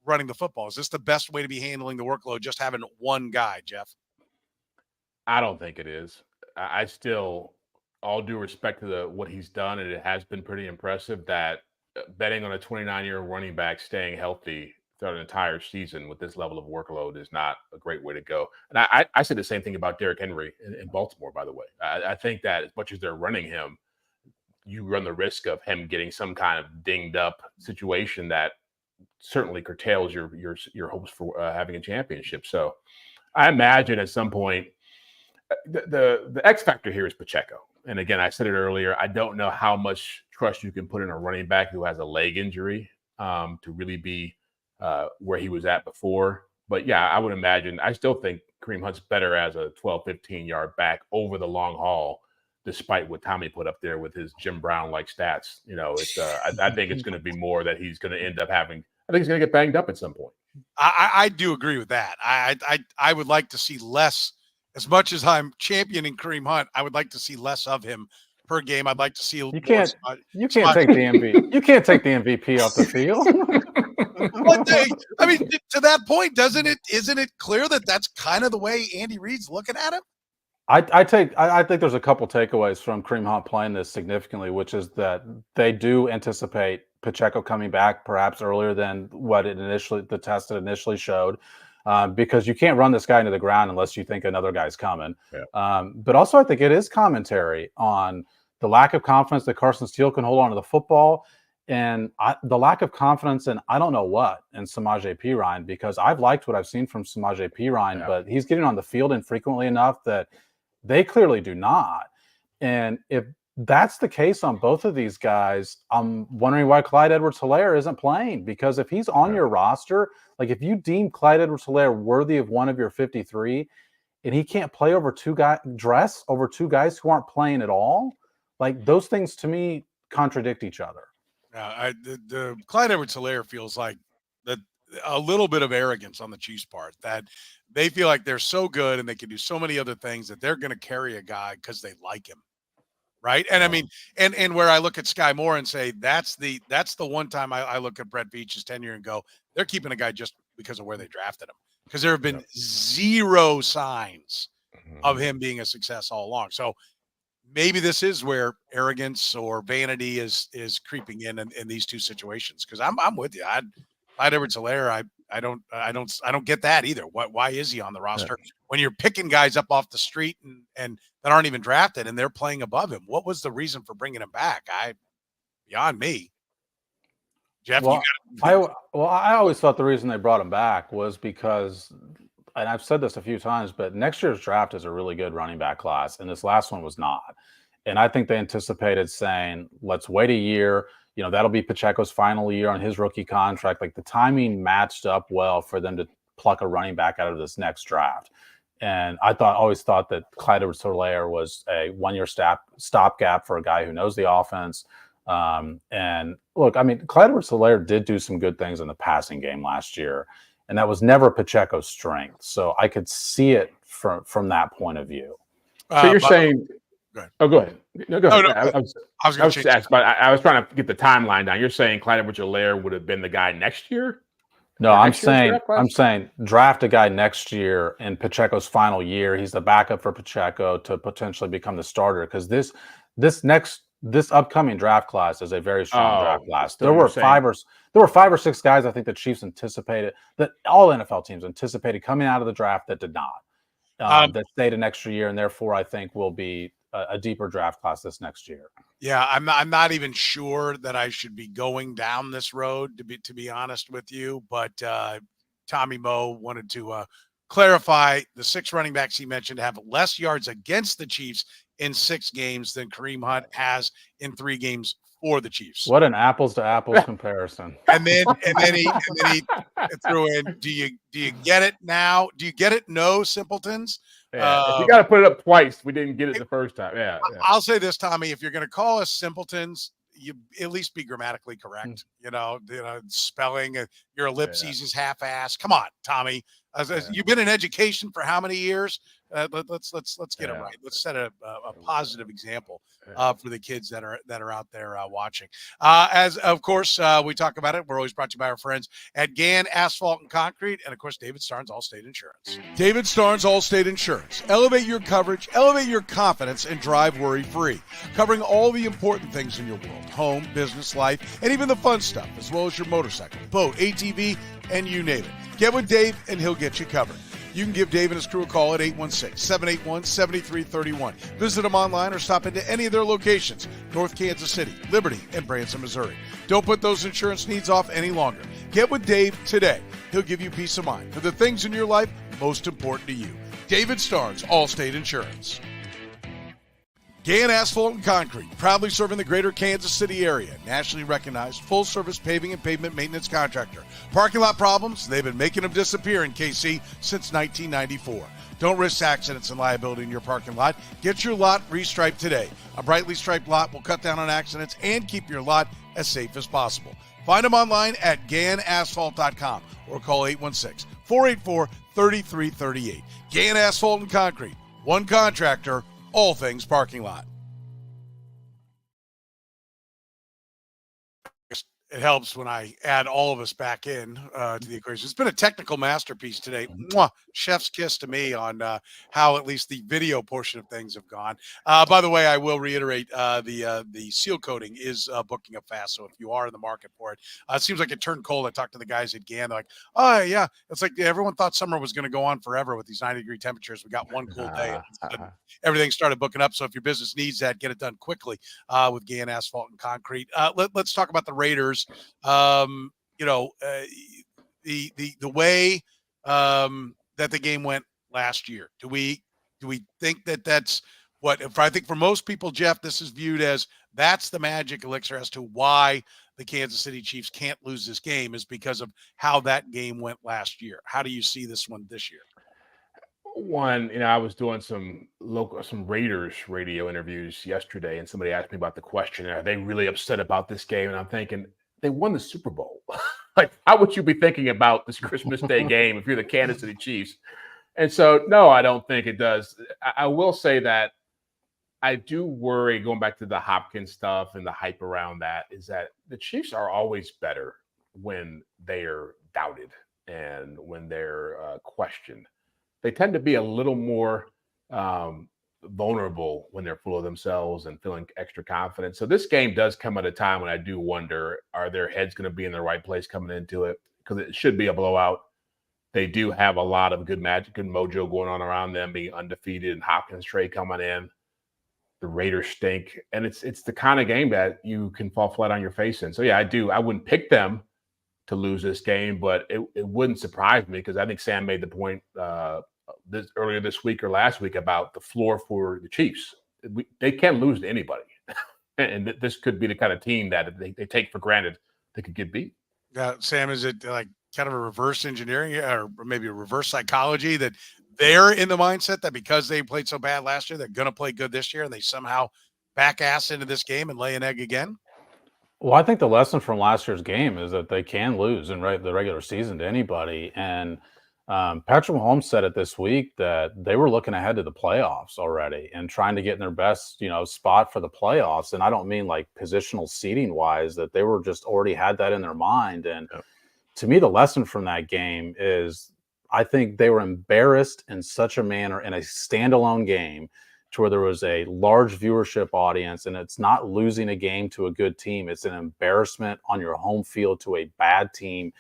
running the football? Is this the best way to be handling the workload, just having one guy, Jeff? I don't think it is. I still, all due respect to what he's done, and it has been pretty impressive, that betting on a 29-year running back staying healthy throughout an entire season with this level of workload is not a great way to go. And I said the same thing about Derrick Henry in Baltimore, by the way. I think that as much as they're running him, you run the risk of him getting some kind of dinged up situation that certainly curtails your hopes for having a championship. So I imagine at some point the X factor here is Pacheco. And again, I said it earlier, I don't know how much trust you can put in a running back who has a leg injury to really be where he was at before. But yeah, I would imagine, I still think Kareem Hunt's better as a 12, 15-yard back over the long haul, despite what Tommy put up there with his Jim Brown-like stats. You know, it's I think it's going to be more that he's going to end up having, I think he's going to get banged up at some point. I do agree with that. I would like to see less. As much as I'm championing Kareem Hunt, I would like to see less of him per game. I'd like to see you can't take the MVP. You can't take the MVP off the field. I mean, to that point, isn't it clear that that's kind of the way Andy Reid's looking at him? I think there's a couple takeaways from Kareem Hunt playing this significantly, which is that they do anticipate Pacheco coming back perhaps earlier than what the test initially showed. because you can't run this guy into the ground unless you think another guy's coming. Yeah. But also, I think it is commentary on the lack of confidence that Carson Steele can hold on to the football, and the lack of confidence in I don't know what in Samaje Perine, because I've liked what I've seen from Samaje Perine, but he's getting on the field infrequently enough that they clearly do not. And if that's the case on both of these guys, I'm wondering why Clyde Edwards-Helaire isn't playing, because if he's on your roster, like if you deem Clyde Edwards-Helaire worthy of one of your 53 and he can't play over two guys who aren't playing at all, like those things to me contradict each other. The Clyde Edwards-Helaire feels like that a little bit of arrogance on the Chiefs' part, that they feel like they're so good and they can do so many other things that they're going to carry a guy because they like him, right? And I mean, and where I look at Sky Moore and say that's the one time I look at Brett Veach's tenure and go, they're keeping a guy just because of where they drafted him, because there have been zero signs of him being a success all along. So maybe this is where arrogance or vanity is creeping in these two situations. Because I'm with you. Clyde Edwards-Helaire, I don't get that either. Why is he on the roster when you're picking guys up off the street and that aren't even drafted and they're playing above him? What was the reason for bringing him back? Beyond me. Jeff, I always thought the reason they brought him back was because, and I've said this a few times, but next year's draft is a really good running back class, and this last one was not. And I think they anticipated saying, let's wait a year. You know, that'll be Pacheco's final year on his rookie contract. Like the timing matched up well for them to pluck a running back out of this next draft. And I always thought that Clyde Edwards-Helaire was a one-year stopgap for a guy who knows the offense. And look, I mean, Clyde Edwards-Helaire did do some good things in the passing game last year, and that was never Pacheco's strength. So I could see it from that point of view. So you're saying – go ahead. No, go ahead. I was trying to get the timeline down. You're saying Clyde Edwards-Helaire would have been the guy next year? No, I'm saying draft a guy next year in Pacheco's final year. He's the backup for Pacheco to potentially become the starter, because this upcoming draft class is a very strong draft class. There were five or six guys I think the Chiefs anticipated, that all NFL teams anticipated coming out of the draft that did not. That stayed an extra year, and therefore I think will be a deeper draft class this next year. Yeah, I'm not even sure that I should be going down this road, to be honest with you. But Tommy Moe wanted to clarify the 6 running backs he mentioned have less yards against the Chiefs in 6 games than Kareem Hunt has in 3 games for the Chiefs. What an apples to apples comparison. And then he threw in, do you get it now? Do you get it? No, simpletons. Yeah. If you got to put it up twice, we didn't get it the first time. Yeah. I'll say this, Tommy, if you're going to call us simpletons, you at least be grammatically correct. You know, spelling, your ellipses is half-assed. Come on, Tommy. You've been in education for how many years? Let's get it right. Let's set a positive example for the kids that are out there watching. As of course we talk about it, we're always brought to you by our friends at Gann Asphalt and Concrete, and of course David Starnes Allstate Insurance. David Starnes Allstate Insurance. Elevate your coverage, elevate your confidence, and drive worry-free. Covering all the important things in your world: home, business, life, and even the fun stuff, as well as your motorcycle, boat, ATV, and you name it. Get with Dave, and he'll get you covered. You can give Dave and his crew a call at 816-781-7331. Visit them online or stop into any of their locations: North Kansas City, Liberty, and Branson, Missouri. Don't put those insurance needs off any longer. Get with Dave today. He'll give you peace of mind for the things in your life most important to you. David Starnes, Allstate Insurance. Gann Asphalt and Concrete, proudly serving the greater Kansas City area. Nationally recognized full-service paving and pavement maintenance contractor. Parking lot problems? They've been making them disappear in KC since 1994. Don't risk accidents and liability in your parking lot. Get your lot restriped today. A brightly striped lot will cut down on accidents and keep your lot as safe as possible. Find them online at GannAsphalt.com or call 816-484-3338. Gann Asphalt and Concrete. One contractor, all things parking lot. it helps when I add all of us back in to the equation. It's been a technical masterpiece today. Mwah! Chef's kiss to me on how at least the video portion of things have gone. By the way, I will reiterate the seal coating is booking up fast. So if you are in the market for it, it seems like it turned cold. I talked to the guys at GAN. They're like, oh, yeah. It's like everyone thought summer was going to go on forever with these 90-degree temperatures. We got one cool day. Everything started booking up. So if your business needs that, get it done quickly with GAN asphalt and concrete. Let's talk about the Raiders. The way that the game went last year. Do we think that that's what? If I think for most people, Jeff, this is viewed as that's the magic elixir as to why the Kansas City Chiefs can't lose this game is because of how that game went last year. How do you see this one this year? One, I was doing some Raiders radio interviews yesterday, and somebody asked me about the question, are they really upset about this game? And I'm thinking, they won the Super Bowl. Like, how would you be thinking about this Christmas Day game if you're the Kansas City Chiefs? And so, no, I don't think it does. I will say that I do worry, going back to the Hopkins stuff and the hype around that, is that the Chiefs are always better when they are doubted and when they're questioned. They tend to be a little more vulnerable when they're full of themselves and feeling extra confident. So this game does come at a time when I do wonder, are their heads going to be in the right place coming into it? Because it should be a blowout. They do have a lot of good magic, good mojo going on around them, being undefeated, and Hopkins trade coming in. The Raiders stink. And it's the kind of game that you can fall flat on your face in. So, yeah, I wouldn't pick them to lose this game, but it wouldn't surprise me because I think Sam made the point earlier this week or last week about the floor for the Chiefs. They can't lose to anybody. And this could be the kind of team that they take for granted they could get beat. Sam, is it like kind of a reverse engineering or maybe a reverse psychology that they're in the mindset that because they played so bad last year, they're going to play good this year and they somehow back ass into this game and lay an egg again? Well, I think the lesson from last year's game is that they can lose in the regular season to anybody. And Patrick Mahomes said it this week that they were looking ahead to the playoffs already and trying to get in their best, spot for the playoffs. And I don't mean like positional seating wise, that they were just already had that in their mind. And to me, the lesson from that game is I think they were embarrassed in such a manner in a standalone game to where there was a large viewership audience, and it's not losing a game to a good team. It's an embarrassment on your home field to a bad team.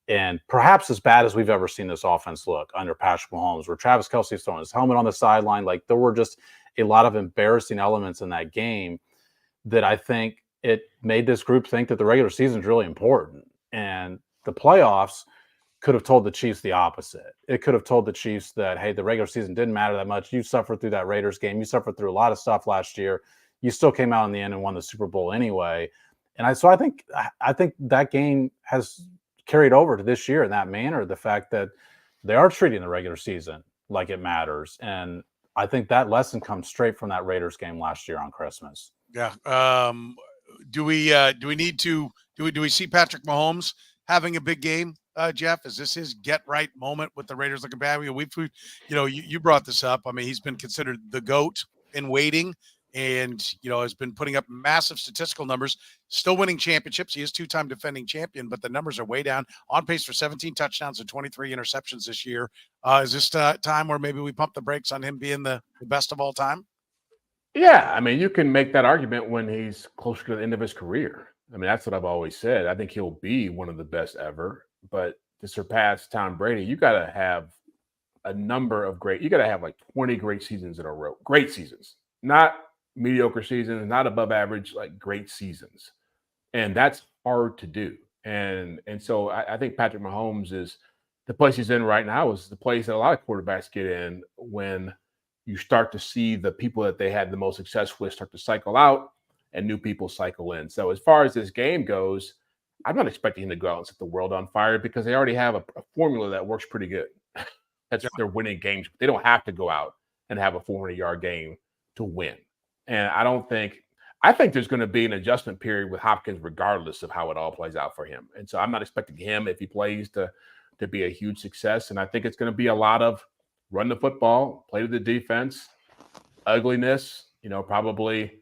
And perhaps as bad as we've ever seen this offense look under Patrick Mahomes, where Travis Kelce's throwing his helmet on the sideline. Like, there were just a lot of embarrassing elements in that game that I think it made this group think that the regular season is really important. And the playoffs could have told the Chiefs the opposite. It could have told the Chiefs that, hey, the regular season didn't matter that much. You suffered through that Raiders game. You suffered through a lot of stuff last year. You still came out in the end and won the Super Bowl anyway. And I think that game has carried over to this year in that manner, the fact that they are treating the regular season like it matters. And I think that lesson comes straight from that Raiders game last year on Christmas. Yeah. Do we see Patrick Mahomes having a big game, Jeff? Is this his get right moment with the Raiders looking bad? You brought this up. I mean, he's been considered the GOAT in waiting and, has been putting up massive statistical numbers, still winning championships. He is two-time defending champion, but the numbers are way down, on pace for 17 touchdowns and 23 interceptions this year. Is this time where maybe we pump the brakes on him being the best of all time? Yeah, I mean, you can make that argument when he's closer to the end of his career. I mean, that's what I've always said. I think he'll be one of the best ever, but to surpass Tom Brady, you got to have a number of you got to have like 20 great seasons in a row. Great seasons, not mediocre seasons, not above average, like great seasons. And that's hard to do. And so I think Patrick Mahomes is the place he's in right now is the place that a lot of quarterbacks get in when you start to see the people that they had the most success with start to cycle out and new people cycle in. So as far as this game goes, I'm not expecting him to go out and set the world on fire because they already have a formula that works pretty good. They're winning games. They don't have to go out and have a 400-yard game to win. And I think there's going to be an adjustment period with Hopkins regardless of how it all plays out for him. And so I'm not expecting him, if he plays, to be a huge success. And I think it's going to be a lot of run the football, play to the defense, ugliness, probably,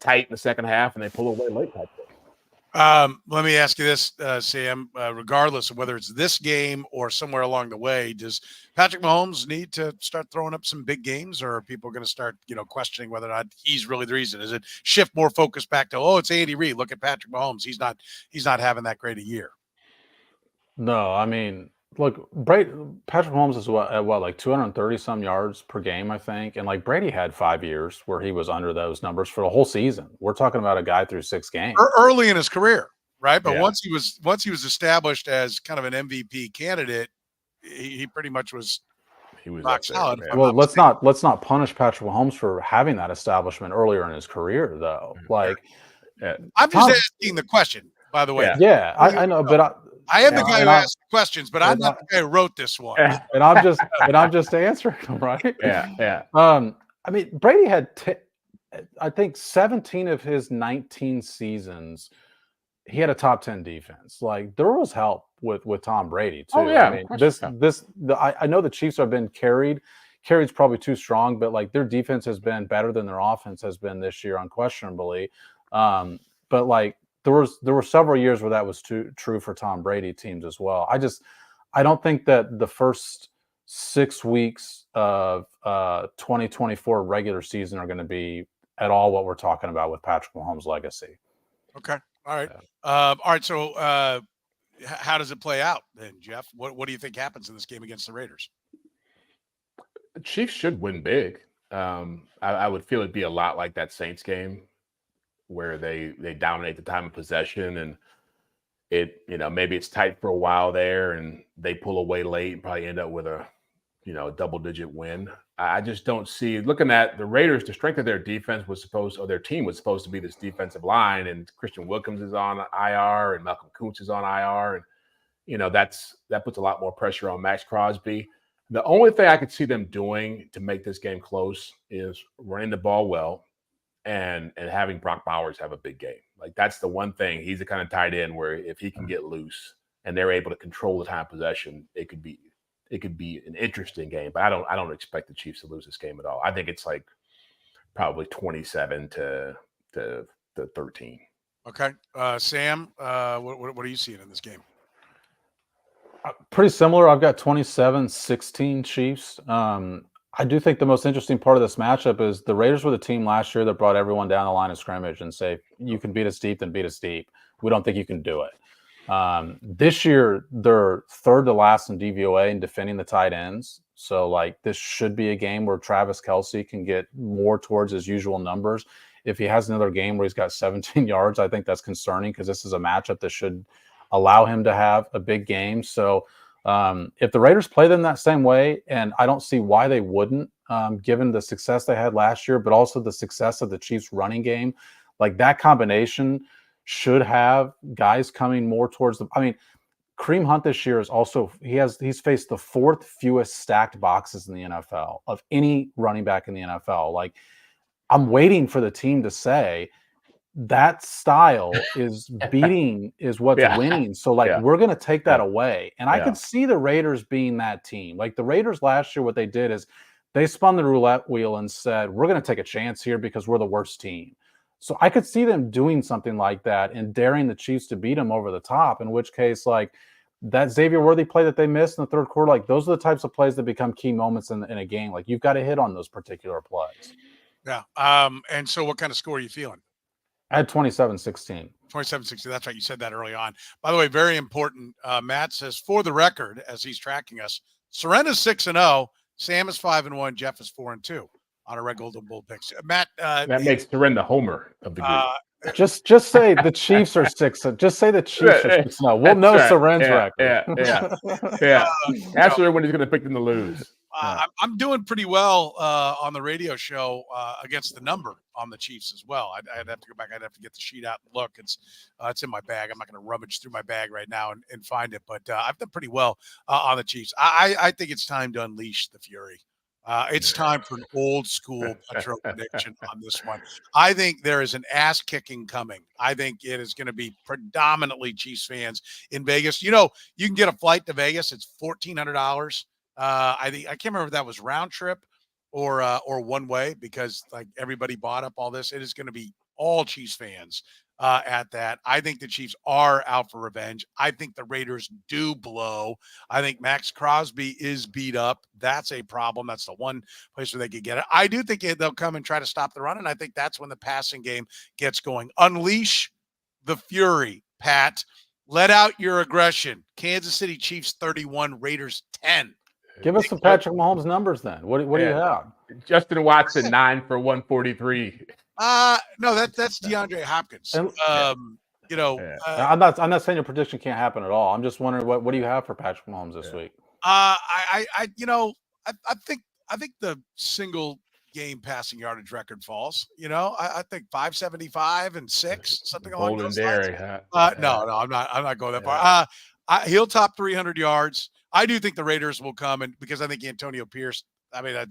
tight in the second half, and they pull away late type thing. Let me ask you this, Sam. Regardless of whether it's this game or somewhere along the way, does Patrick Mahomes need to start throwing up some big games, or are people going to start, questioning whether or not he's really the reason? Does it shift more focus back to, it's Andy Reid? Look at Patrick Mahomes. He's not having that great a year. No, I mean, look, Patrick Mahomes is like 230 some yards per game, I think. And like Brady had 5 years where he was under those numbers for the whole season. We're talking about a guy through 6 games. Early in his career, right? But Yeah. once he was established as kind of an MVP candidate, he pretty much was rock solid. Yeah. Well, let's not punish Patrick Mahomes for having that establishment earlier in his career, though. Like, I'm just asking the question, by the way. Yeah, I know, but I am the guy who asked the questions, but I'm not the guy who wrote this one. And I'm just answering them, right? Yeah. I mean, Brady had, I think, 17 of his 19 seasons. He had a top 10 defense. Like, there was help with Tom Brady too. Oh yeah. I mean, I know the Chiefs have been carried. Carried's probably too strong, but like their defense has been better than their offense has been this year, unquestionably. But like there were several years where that was true for Tom Brady teams as well. I don't think that the first 6 weeks of 2024 regular season are going to be at all what we're talking about with Patrick Mahomes' legacy. Okay. All right. All right. So how does it play out then, Jeff? What do you think happens in this game against the Raiders? The Chiefs should win big. I would feel it'd be a lot like that Saints game where they dominate the time of possession and maybe it's tight for a while there and they pull away late and probably end up with a double-digit win. I just don't see, looking at the Raiders, the strength of their defense their team was supposed to be this defensive line, and Christian Wilkins is on IR and Malcolm Kuntz is on IR, and that puts a lot more pressure on Max Crosby. The only thing I could see them doing to make this game close is running the ball well and having Brock Bowers have a big game. Like, that's the one thing. He's the kind of tight end where if he can get loose and they're able to control the time of possession, it could be an interesting game, but I don't expect the Chiefs to lose this game at all. I think it's like probably 27 to 13. Okay. Sam, what are you seeing in this game? Pretty similar. I've got 27-16 Chiefs. I do think the most interesting part of this matchup is the Raiders were the team last year that brought everyone down the line of scrimmage and say, you can beat us deep, then beat us deep. We don't think you can do it. This year, they're third to last in DVOA in defending the tight ends. So, like, this should be a game where Travis Kelce can get more towards his usual numbers. If he has another game where he's got 17 yards, I think that's concerning because this is a matchup that should allow him to have a big game. So, if the Raiders play them that same way, and I don't see why they wouldn't, given the success they had last year, but also the success of the Chiefs running game, like that combination should have guys coming more towards the. I mean, Kareem Hunt this year is also he's faced the 4th fewest stacked boxes in the NFL of any running back in the NFL. Like, I'm waiting for the team to say that style is what's winning. So like we're going to take that away. And I could see the Raiders being that team. Like the Raiders last year, what they did is they spun the roulette wheel and said, we're going to take a chance here because we're the worst team. So I could see them doing something like that and daring the Chiefs to beat them over the top, in which case, like that Xavier Worthy play that they missed in the third quarter, like those are the types of plays that become key moments in a game. Like you've got to hit on those particular plays. Yeah. And so what kind of score are you feeling? I had 27-16. 27-16. That's right. You said that early on. By the way, very important. Matt says, for the record, as he's tracking us, Soren is 6-0, Sam is 5-1, Jeff is 4-2 on a Red Gold and Bold picks. Matt, that makes Soren the homer of the group. Just say the Chiefs are 6. Just say the Chiefs are 6-0. We'll know right. Soren's record. Yeah. Ask Soren when he's going to pick them to lose. I'm doing pretty well on the radio show against the number on the Chiefs as well. I'd have to go back. I'd have to get the sheet out and look. It's in my bag. I'm not going to rummage through my bag right now and find it, but I've done pretty well on the Chiefs. I think it's time to unleash the fury. It's time for an old school Petro prediction on this one. I think there is an ass kicking coming. I think it is going to be predominantly Chiefs fans in Vegas. You know, you can get a flight to Vegas. It's $1,400. I can't remember if that was round trip or one way, because like everybody bought up all this. It is going to be all Chiefs fans at that. I think the Chiefs are out for revenge. I think the Raiders do blow. I think Max Crosby is beat up. That's a problem. That's the one place where they could get it. I do think they'll come and try to stop the run, and I think that's when the passing game gets going. Unleash the fury, Pat. Let out your aggression. Kansas City Chiefs 31, Raiders 10. Give us some Patrick Mahomes numbers then. What do you have? Justin Watson 9 for 143. No, that's DeAndre Hopkins. I'm not saying your prediction can't happen at all. I'm just wondering what do you have for Patrick Mahomes this week? I think the single game passing yardage record falls. I think 575 and 6, something along those lines. No, I'm not going that far. He'll top 300 yards. I do think the Raiders will come, and because I think Antonio Pierce,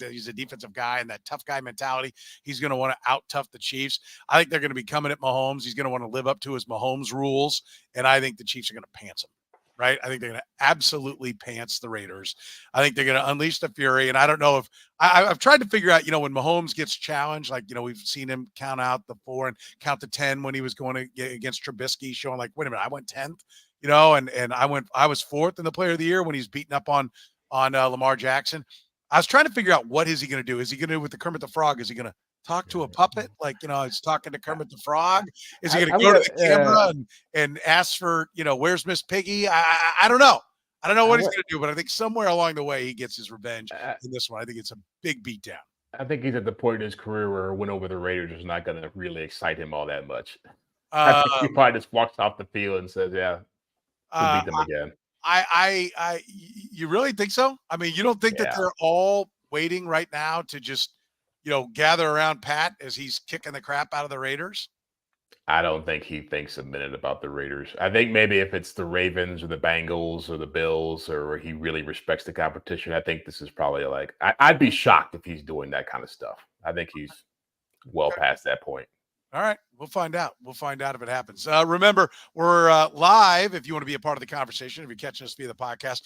he's a defensive guy, and that tough guy mentality, he's going to want to out-tough the Chiefs. I think they're going to be coming at Mahomes. He's going to want to live up to his Mahomes rules, and I think the Chiefs are going to pants him, right? I think they're going to absolutely pants the Raiders. I think they're going to unleash the fury, and I don't know if – I've tried to figure out, when Mahomes gets challenged, like, we've seen him count out the 4 and count to 10 when he was going against Trubisky, showing like, wait a minute, I went 10th, and I was 4th in the Player of the Year when he's beating up on Lamar Jackson. I was trying to figure out, what is he going to do? Is he going to do with the Kermit the Frog? Is he going to talk to a puppet? Like, he's talking to Kermit the Frog. Is he going to go to the camera and ask for, where's Miss Piggy? I don't know. I don't know what he's going to do, but I think somewhere along the way he gets his revenge in this one. I think it's a big beatdown. I think he's at the point in his career where a win over the Raiders is not going to really excite him all that much. I think he probably just walks off the field and says, yeah, we'll beat them again. You really think so? I mean, you don't think that they're all waiting right now to just, gather around Pat as he's kicking the crap out of the Raiders? I don't think he thinks a minute about the Raiders. I think maybe if it's the Ravens or the Bengals or the Bills, or he really respects the competition, I think this is probably like, I'd be shocked if he's doing that kind of stuff. I think he's well past that point. All right. We'll find out. We'll find out if it happens. Remember, we're live if you want to be a part of the conversation, if you're catching us via the podcast.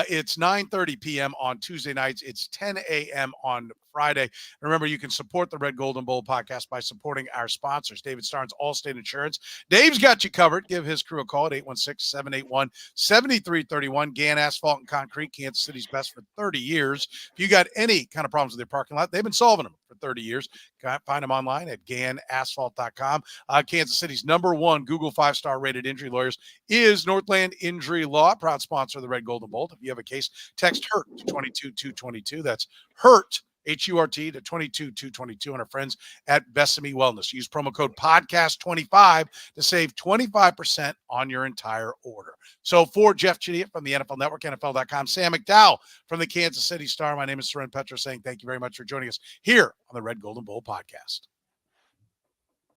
It's 9:30 p.m. on Tuesday nights. It's 10 a.m. on Friday. And remember, you can support the Red, Gold, and Bold podcast by supporting our sponsors, David Starnes, Allstate Insurance. Dave's got you covered. Give his crew a call at 816-781-7331. Gann Asphalt and Concrete, Kansas City's best for 30 years. If you got any kind of problems with their parking lot, they've been solving them for 30 years. Find them online at GannAsphalt.com. Kansas City's #1 Google 5-star rated injury lawyers is Northland Injury Law, proud sponsor of the Red, Gold, and Bold. If you have a case, text HURT to 22222. That's HURT, HURT, to 22222, and our friends at Besame Wellness. Use promo code podcast25 to save 25% on your entire order. So for Jeff Chadiha from the NFL Network, NFL.com, Sam McDowell from the Kansas City Star, my name is Soren Petro, saying thank you very much for joining us here on the Red, Gold, and Bold podcast.